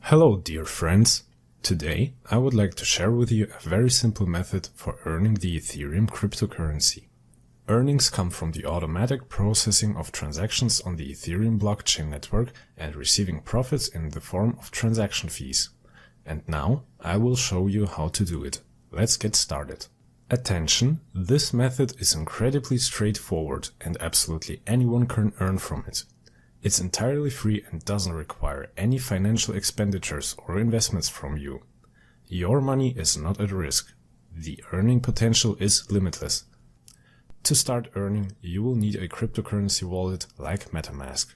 Hello dear friends! Today I would like to share with you a very simple method for earning the Ethereum cryptocurrency. Earnings come from the automatic processing of transactions on the Ethereum blockchain network and receiving profits in the form of transaction fees. And now I will show you how to do it. Let's get started. Attention, this method is incredibly straightforward and absolutely anyone can earn from it. It's entirely free and doesn't require any financial expenditures or investments from you. Your money is not at risk. The earning potential is limitless. To start earning, you will need a cryptocurrency wallet like Metamask.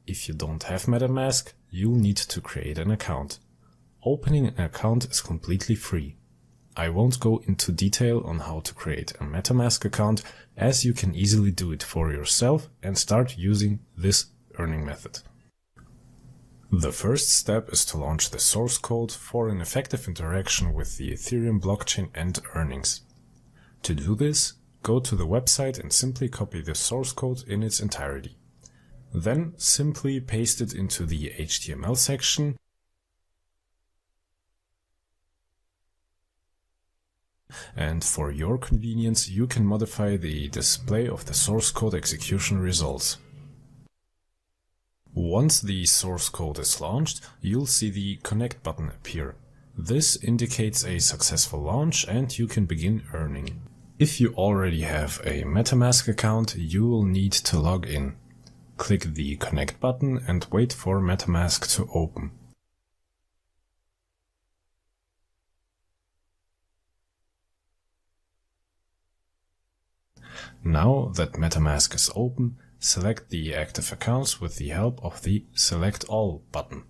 If you don't have Metamask, you'll need to create an account. Opening an account is completely free. I won't go into detail on how to create a Metamask account, as you can easily do it for yourself and start using this earning method. The first step is to launch the source code for an effective interaction with the Ethereum blockchain and earnings. To do this, go to the website and simply copy the source code in its entirety. Then simply paste it into the HTML section and for your convenience you can modify the display of the source code execution results. Once the source code is launched, you'll see the Connect button appear. This indicates a successful launch and you can begin earning. If you already have a Metamask account, you will need to log in. Click the Connect button and wait for Metamask to open. Now that Metamask is open, select the active accounts with the help of the Select All button.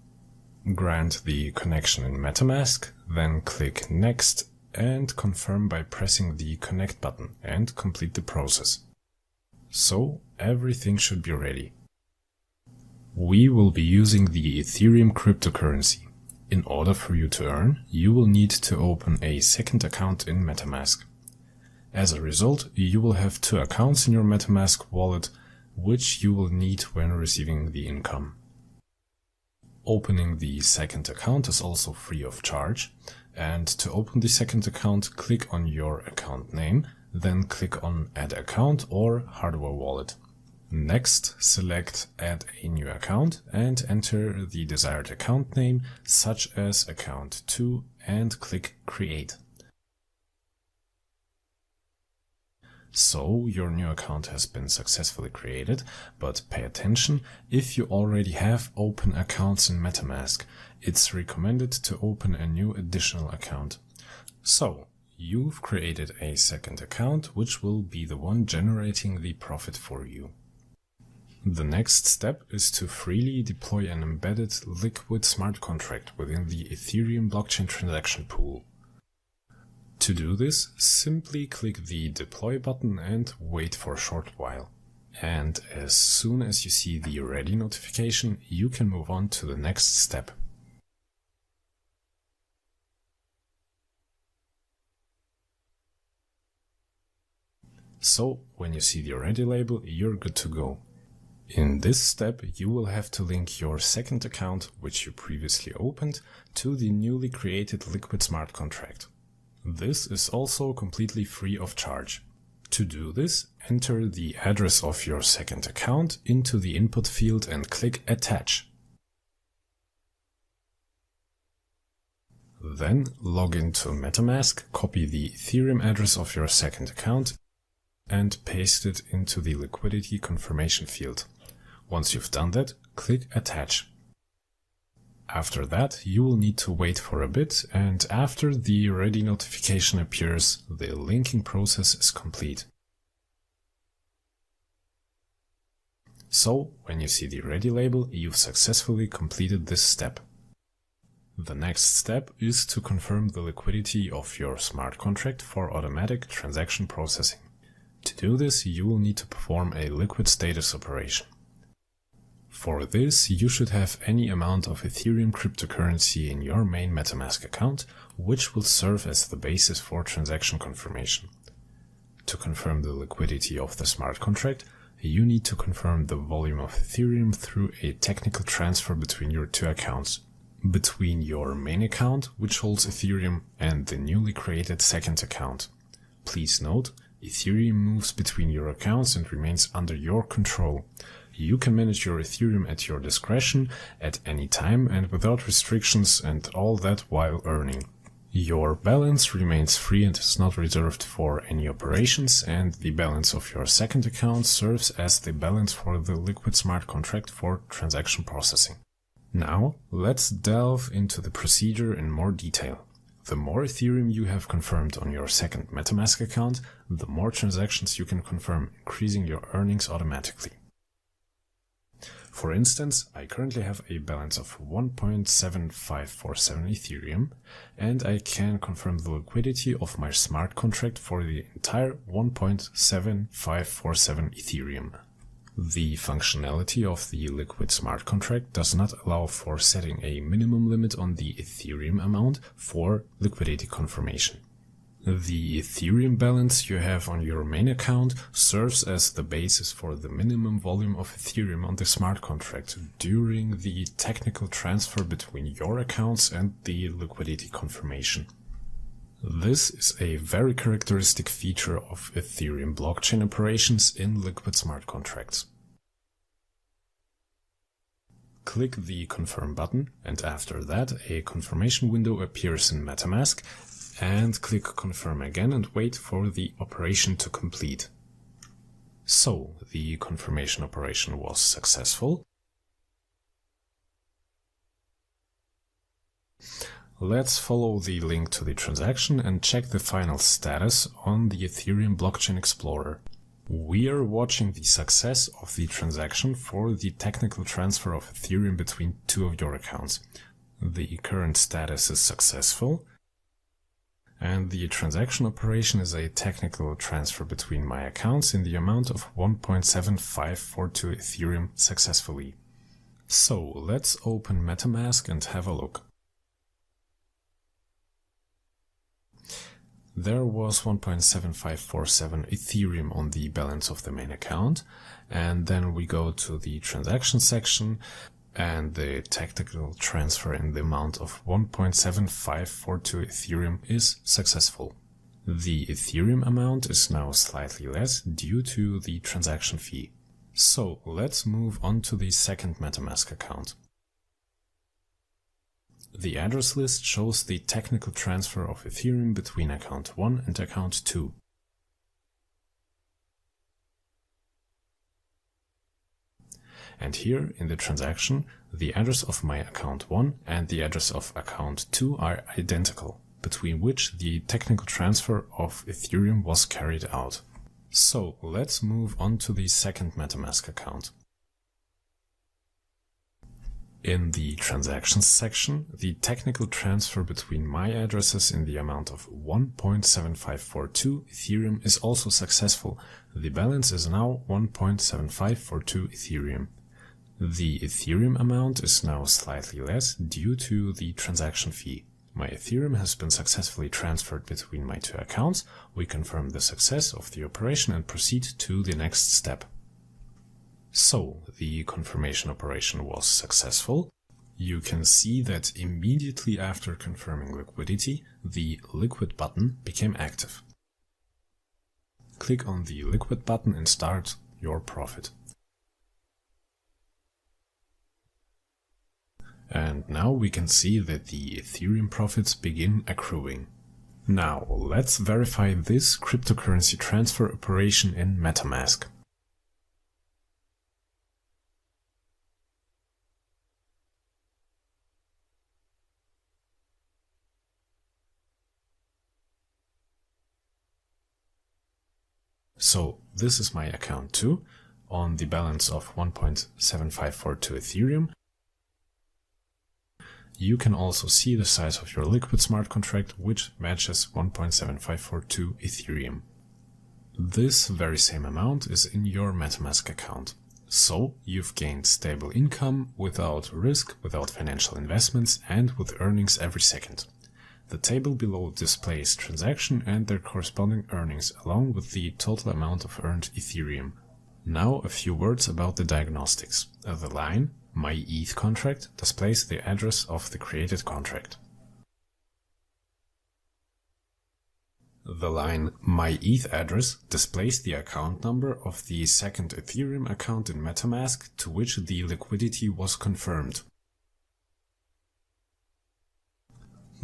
Grant the connection in Metamask, then click Next and confirm by pressing the Connect button and complete the process. So everything should be ready. We will be using the Ethereum cryptocurrency. In order for you to earn, you will need to open a second account in Metamask. As a result, you will have two accounts in your Metamask wallet, which you will need when receiving the income. Opening the second account is also free of charge, and to open the second account, click on your account name, then click on Add Account or Hardware Wallet. Next, select Add a New Account and enter the desired account name, such as Account 2, and click Create. So your new account has been successfully created, but pay attention, if you already have open accounts in Metamask, it's recommended to open a new additional account. So you've created a second account, which will be the one generating the profit for you. The next step is to freely deploy an embedded liquid smart contract within the Ethereum blockchain transaction pool. To do this, simply click the Deploy button and wait for a short while. And as soon as you see the Ready notification, you can move on to the next step. So, when you see the Ready label, you're good to go. In this step, you will have to link your second account, which you previously opened, to the newly created liquid smart contract. This is also completely free of charge. To do this, enter the address of your second account into the input field and click Attach. Then log into Metamask, copy the Ethereum address of your second account and paste it into the liquidity confirmation field. Once you've done that, click Attach. After that, you will need to wait for a bit, and after the Ready notification appears, the linking process is complete. So, when you see the Ready label, you've successfully completed this step. The next step is to confirm the liquidity of your smart contract for automatic transaction processing. To do this, you will need to perform a liquid status operation. For this, you should have any amount of Ethereum cryptocurrency in your main Metamask account, which will serve as the basis for transaction confirmation. To confirm the liquidity of the smart contract, you need to confirm the volume of Ethereum through a technical transfer between your two accounts. Between your main account, which holds Ethereum, and the newly created second account. Please note, Ethereum moves between your accounts and remains under your control. You can manage your Ethereum at your discretion at any time and without restrictions, and all that while earning. Your balance remains free and is not reserved for any operations, and the balance of your second account serves as the balance for the liquid smart contract for transaction processing. Now, let's delve into the procedure in more detail. The more Ethereum you have confirmed on your second Metamask account, the more transactions you can confirm, increasing your earnings automatically. For instance, I currently have a balance of 1.7547 Ethereum, and I can confirm the liquidity of my smart contract for the entire 1.7547 Ethereum. The functionality of the liquid smart contract does not allow for setting a minimum limit on the Ethereum amount for liquidity confirmation. The Ethereum balance you have on your main account serves as the basis for the minimum volume of Ethereum on the smart contract during the technical transfer between your accounts and the liquidity confirmation. This is a very characteristic feature of Ethereum blockchain operations in liquid smart contracts. Click the Confirm button, and after that a confirmation window appears in Metamask, and click Confirm again and wait for the operation to complete. So, the confirmation operation was successful. Let's follow the link to the transaction and check the final status on the Ethereum Blockchain Explorer. We are watching the success of the transaction for the technical transfer of Ethereum between two of your accounts. The current status is successful, and the transaction operation is a technical transfer between my accounts in the amount of 1.7542 Ethereum successfully. So, let's open Metamask and have a look. There was 1.7547 Ethereum on the balance of the main account, and then we go to the transaction section, and the technical transfer in the amount of 1.7542 Ethereum is successful. The Ethereum amount is now slightly less due to the transaction fee. So let's move on to the second Metamask account. The address list shows the technical transfer of Ethereum between account 1 and account 2. And here in the transaction, the address of my account 1 and the address of account 2 are identical, between which the technical transfer of Ethereum was carried out. So let's move on to the second Metamask account. In the transactions section, the technical transfer between my addresses in the amount of 1.7542 Ethereum is also successful. The balance is now 1.7542 Ethereum. The Ethereum amount is now slightly less due to the transaction fee. My Ethereum has been successfully transferred between my two accounts. We confirm the success of the operation and proceed to the next step. So, the confirmation operation was successful. You can see that immediately after confirming liquidity, the liquid button became active. Click on the liquid button and start your profit. And now we can see that the Ethereum profits begin accruing. Now, let's verify this cryptocurrency transfer operation in Metamask. So this is my account 2 on the balance of 1.7542 Ethereum. You can also see the size of your liquid smart contract, which matches 1.7542 Ethereum. This very same amount is in your Metamask account. So you've gained stable income without risk, without financial investments, and with earnings every second. The table below displays transaction and their corresponding earnings along with the total amount of earned Ethereum. Now a few words about the diagnostics. The line My ETH contract displays the address of the created contract. The line My ETH address displays the account number of the second Ethereum account in Metamask to which the liquidity was confirmed.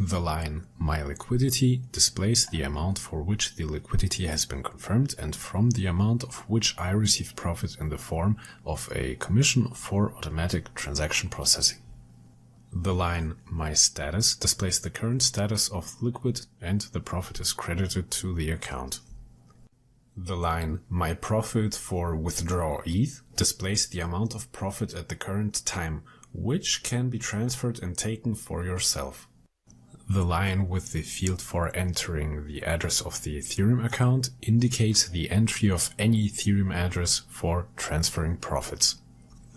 The line My Liquidity displays the amount for which the liquidity has been confirmed and from the amount of which I receive profit in the form of a commission for automatic transaction processing. The line My Status displays the current status of liquid and the profit is credited to the account. The line My Profit for Withdrawal ETH displays the amount of profit at the current time, which can be transferred and taken for yourself. The line with the field for entering the address of the Ethereum account indicates the entry of any Ethereum address for transferring profits.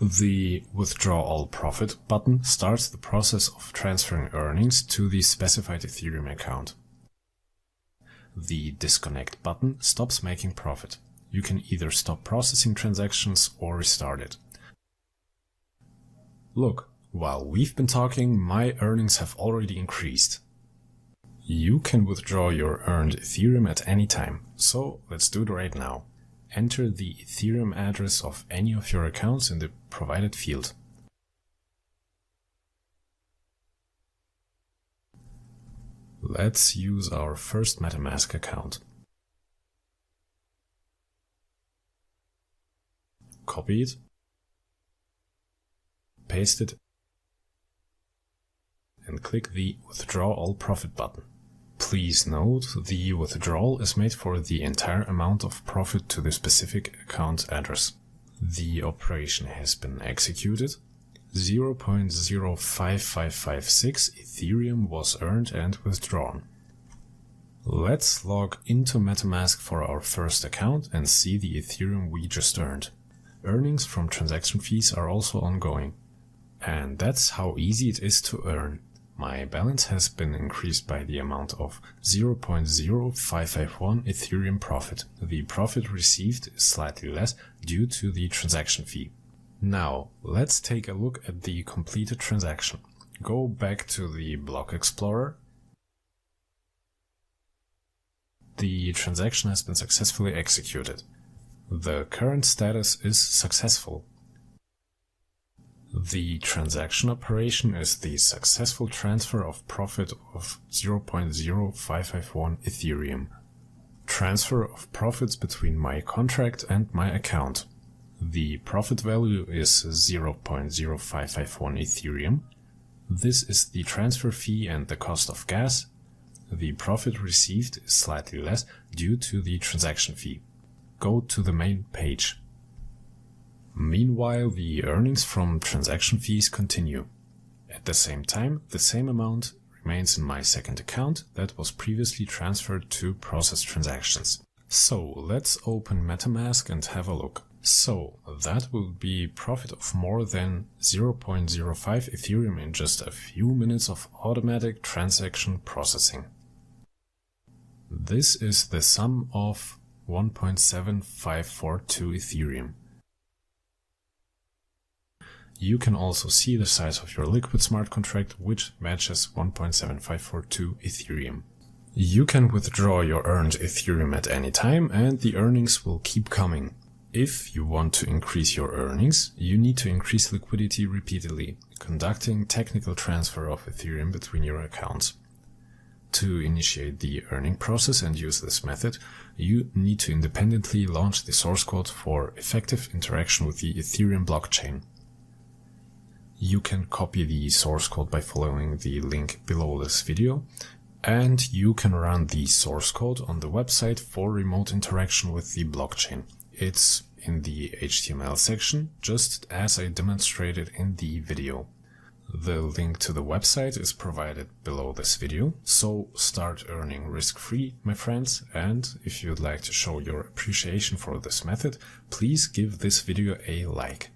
The Withdraw All Profit button starts the process of transferring earnings to the specified Ethereum account. The Disconnect button stops making profit. You can either stop processing transactions or restart it. Look, while we've been talking, my earnings have already increased. You can withdraw your earned Ethereum at any time, so let's do it right now. Enter the Ethereum address of any of your accounts in the provided field. Let's use our first Metamask account. Copy it, paste it, and click the Withdraw All Profit button. Please note, the withdrawal is made for the entire amount of profit to the specific account address. The operation has been executed. 0.05556 Ethereum was earned and withdrawn. Let's log into Metamask for our first account and see the Ethereum we just earned. Earnings from transaction fees are also ongoing. And that's how easy it is to earn. My balance has been increased by the amount of 0.0551 Ethereum profit. The profit received is slightly less due to the transaction fee. Now, let's take a look at the completed transaction. Go back to the Block Explorer. The transaction has been successfully executed. The current status is successful. The transaction operation is the successful transfer of profit of 0.0551 Ethereum. Transfer of profits between my contract and my account. The profit value is 0.0551 Ethereum. This is the transfer fee and the cost of gas. The profit received is slightly less due to the transaction fee. Go to the main page. Meanwhile, the earnings from transaction fees continue. At the same time, the same amount remains in my second account that was previously transferred to process transactions. So let's open Metamask and have a look. So that will be profit of more than 0.05 Ethereum in just a few minutes of automatic transaction processing. This is the sum of 1.7542 Ethereum. You can also see the size of your liquid smart contract, which matches 1.7542 Ethereum. You can withdraw your earned Ethereum at any time and the earnings will keep coming. If you want to increase your earnings, you need to increase liquidity repeatedly, conducting technical transfer of Ethereum between your accounts. To initiate the earning process and use this method, you need to independently launch the source code for effective interaction with the Ethereum blockchain. You can copy the source code by following the link below this video, and you can run the source code on the website for remote interaction with the blockchain. It's in the HTML section, just as I demonstrated in the video. The link to the website is provided below this video, so start earning risk-free, my friends, and if you'd like to show your appreciation for this method, please give this video a like.